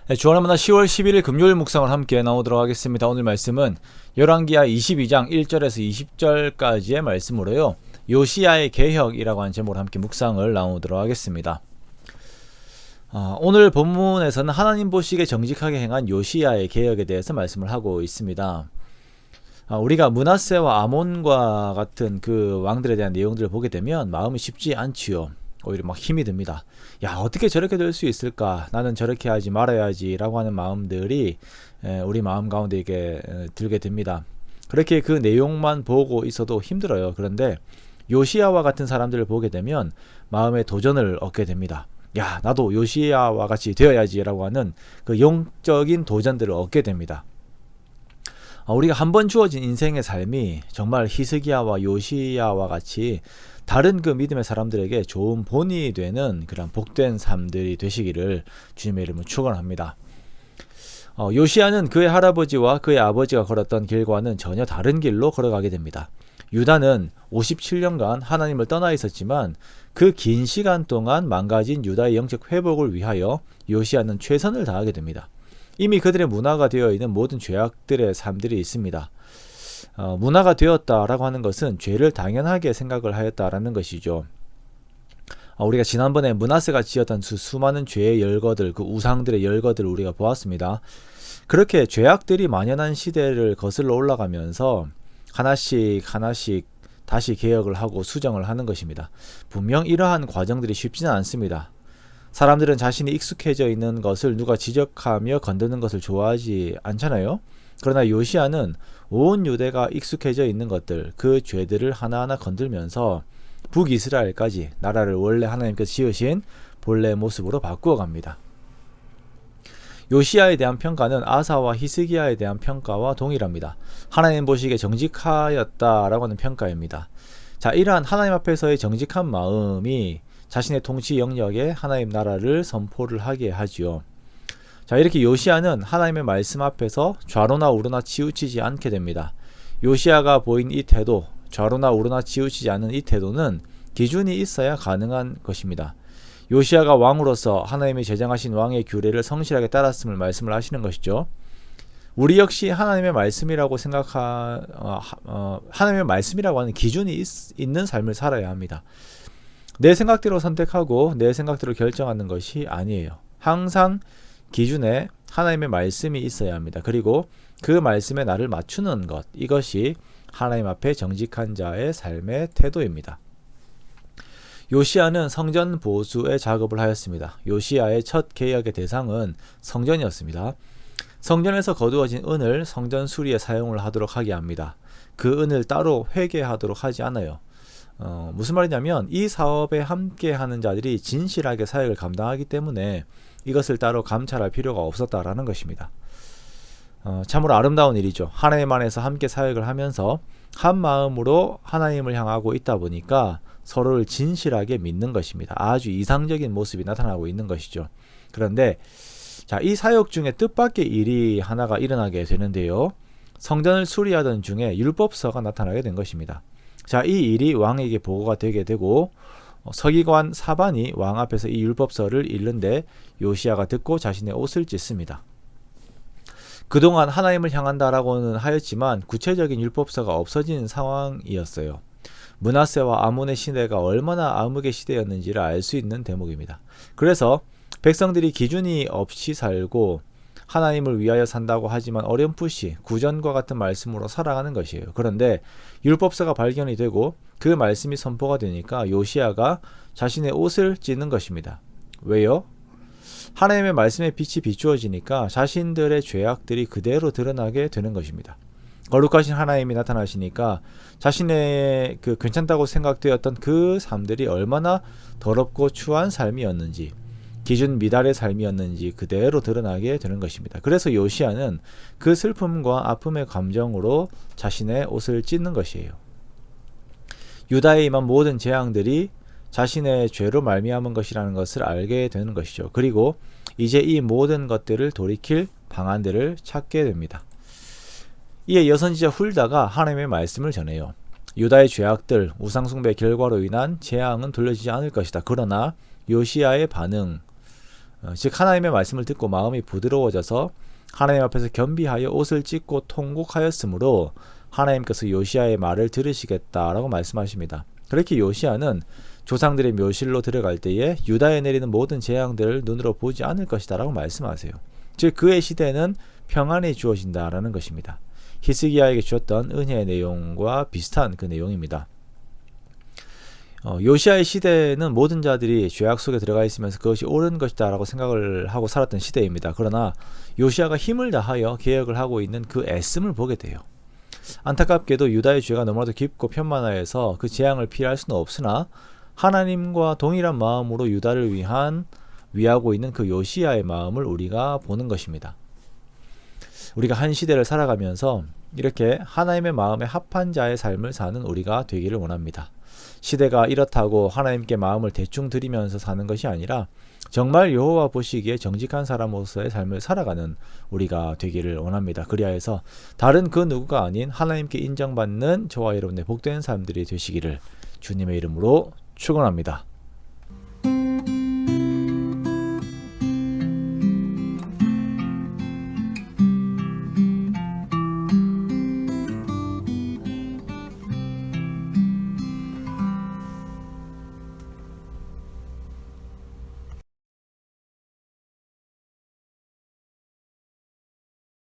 네, 주안의 만나 10월 11일 금요일 묵상을 함께 나오도록 하겠습니다. 오늘 말씀은 열왕기하 22장 1절에서 20절까지의 말씀으로요. 요시야의 개혁이라고 하는 제목으로 함께 묵상을 나오도록 하겠습니다. 오늘 본문에서는 하나님 보시기에 정직하게 행한 요시야의 개혁에 대해서 말씀을 하고 있습니다. 우리가 므낫세와 아몬과 같은 그 왕들에 대한 내용들을 보게 되면 마음이 쉽지 않지요. 오히려 막 힘이 듭니다. 야, 어떻게 저렇게 될 수 있을까? 나는 저렇게 하지 말아야지 라고 하는 마음들이 우리 마음 가운데 이게 들게 됩니다. 그렇게 그 내용만 보고 있어도 힘들어요. 그런데 요시야와 같은 사람들을 보게 되면 마음의 도전을 얻게 됩니다. 야, 나도 요시야와 같이 되어야지 라고 하는 그 영적인 도전들을 얻게 됩니다. 우리가 한 번 주어진 인생의 삶이 정말 히스기야와 요시야와 같이 다른 그 믿음의 사람들에게 좋은 본이 되는 그런 복된 삶들이 되시기를 주님의 이름으로 축원합니다. 요시야는 그의 할아버지와 그의 아버지가 걸었던 길과는 전혀 다른 길로 걸어가게 됩니다. 유다는 57년간 하나님을 떠나 있었지만 그 긴 시간 동안 망가진 유다의 영적 회복을 위하여 요시야는 최선을 다하게 됩니다. 이미 그들의 문화가 되어 있는 모든 죄악들의 삶들이 있습니다. 문화가 되었다라고 하는 것은 죄를 당연하게 생각을 하였다라는 것이죠. 우리가 지난번에 므낫세가 지었던 수많은 죄의 열거들, 그 우상들의 열거들을 우리가 보았습니다. 그렇게 죄악들이 만연한 시대를 거슬러 올라가면서 하나씩 다시 개혁을 하고 수정을 하는 것입니다. 분명 이러한 과정들이 쉽지는 않습니다. 사람들은 자신이 익숙해져 있는 것을 누가 지적하며 건드는 것을 좋아하지 않잖아요. 그러나 요시야는 온 유대가 익숙해져 있는 것들, 그 죄들을 하나하나 건들면서 북이스라엘까지 나라를 원래 하나님께서 지으신 본래 모습으로 바꾸어 갑니다. 요시야에 대한 평가는 아사와 히스기야에 대한 평가와 동일합니다. 하나님 보시기에 정직하였다라고 하는 평가입니다. 자, 이러한 하나님 앞에서의 정직한 마음이 자신의 통치 영역에 하나님 나라를 선포를 하게 하지요. 자, 이렇게 요시야는 하나님의 말씀 앞에서 좌로나 우로나 치우치지 않게 됩니다. 요시야가 보인 이 태도, 좌로나 우로나 치우치지 않은 이 태도는 기준이 있어야 가능한 것입니다. 요시야가 왕으로서 하나님이 제정하신 왕의 규례를 성실하게 따랐음을 말씀을 하시는 것이죠. 우리 역시 하나님의 말씀이라고 하나님의 말씀이라고 하는 기준이 있는 삶을 살아야 합니다. 내 생각대로 선택하고 내 생각대로 결정하는 것이 아니에요. 항상 기준에 하나님의 말씀이 있어야 합니다. 그리고 그 말씀에 나를 맞추는 것, 이것이 하나님 앞에 정직한 자의 삶의 태도입니다. 요시야는 성전 보수의 작업을 하였습니다. 요시야의 첫 개혁의 대상은 성전이었습니다. 성전에서 거두어진 은을 성전 수리에 사용을 하도록 하게 합니다. 그 은을 따로 회개하도록 하지 않아요. 무슨 말이냐면 이 사업에 함께 하는 자들이 진실하게 사역을 감당하기 때문에 이것을 따로 감찰할 필요가 없었다라는 것입니다. 참으로 아름다운 일이죠. 하나님 안에서 함께 사역을 하면서 한 마음으로 하나님을 향하고 있다 보니까 서로를 진실하게 믿는 것입니다. 아주 이상적인 모습이 나타나고 있는 것이죠. 그런데 자, 이 사역 중에 뜻밖의 일이 하나가 일어나게 되는데요. 성전을 수리하던 중에 율법서가 나타나게 된 것입니다. 자, 이 일이 왕에게 보고가 되게 되고 서기관 사반이 왕 앞에서 이 율법서를 읽는데 요시야가 듣고 자신의 옷을 찢습니다. 그동안 하나님을 향한다라고는 하였지만 구체적인 율법서가 없어진 상황이었어요. 므낫세와 아몬의 시대가 얼마나 암흑의 시대였는지를 알 수 있는 대목입니다. 그래서 백성들이 기준이 없이 살고 하나님을 위하여 산다고 하지만 어렴풋이 구전과 같은 말씀으로 살아가는 것이에요. 그런데 율법서가 발견이 되고 그 말씀이 선포가 되니까 요시야가 자신의 옷을 찢는 것입니다. 왜요? 하나님의 말씀의 빛이 비추어지니까 자신들의 죄악들이 그대로 드러나게 되는 것입니다. 거룩하신 하나님이 나타나시니까 자신의 그 괜찮다고 생각되었던 그 삶들이 얼마나 더럽고 추한 삶이었는지, 기준 미달의 삶이었는지 그대로 드러나게 되는 것입니다. 그래서 요시야는 그 슬픔과 아픔의 감정으로 자신의 옷을 찢는 것이에요. 유다에 임한 모든 재앙들이 자신의 죄로 말미암은 것이라는 것을 알게 되는 것이죠. 그리고 이제 이 모든 것들을 돌이킬 방안들을 찾게 됩니다. 이에 여선지자 훌다가 하나님의 말씀을 전해요. 유다의 죄악들, 우상숭배 결과로 인한 재앙은 돌려지지 않을 것이다. 그러나 요시야의 반응, 즉 하나님의 말씀을 듣고 마음이 부드러워져서 하나님 앞에서 겸비하여 옷을 찢고 통곡하였으므로 하나님께서 요시야의 말을 들으시겠다라고 말씀하십니다. 그렇게 요시야는 조상들의 묘실로 들어갈 때에 유다에 내리는 모든 재앙들을 눈으로 보지 않을 것이다 라고 말씀하세요. 즉 그의 시대는 평안이 주어진다라는 것입니다. 히스기야에게 주었던 은혜의 내용과 비슷한 그 내용입니다. 요시야의 시대는 모든 자들이 죄악 속에 들어가 있으면서 그것이 옳은 것이다 라고 생각을 하고 살았던 시대입니다. 그러나 요시야가 힘을 다하여 개혁을 하고 있는 그 애씀을 보게 돼요. 안타깝게도 유다의 죄가 너무나도 깊고 편만하여서 그 재앙을 피할 수는 없으나 하나님과 동일한 마음으로 유다를 위하고 있는 그 요시야의 마음을 우리가 보는 것입니다. 우리가 한 시대를 살아가면서 이렇게 하나님의 마음에 합한 자의 삶을 사는 우리가 되기를 원합니다. 시대가 이렇다고 하나님께 마음을 대충 드리면서 사는 것이 아니라 정말 여호와 보시기에 정직한 사람으로서의 삶을 살아가는 우리가 되기를 원합니다. 그리하여서 다른 그 누구가 아닌 하나님께 인정받는 저와 여러분의 복된 사람들이 되시기를 주님의 이름으로 축원합니다.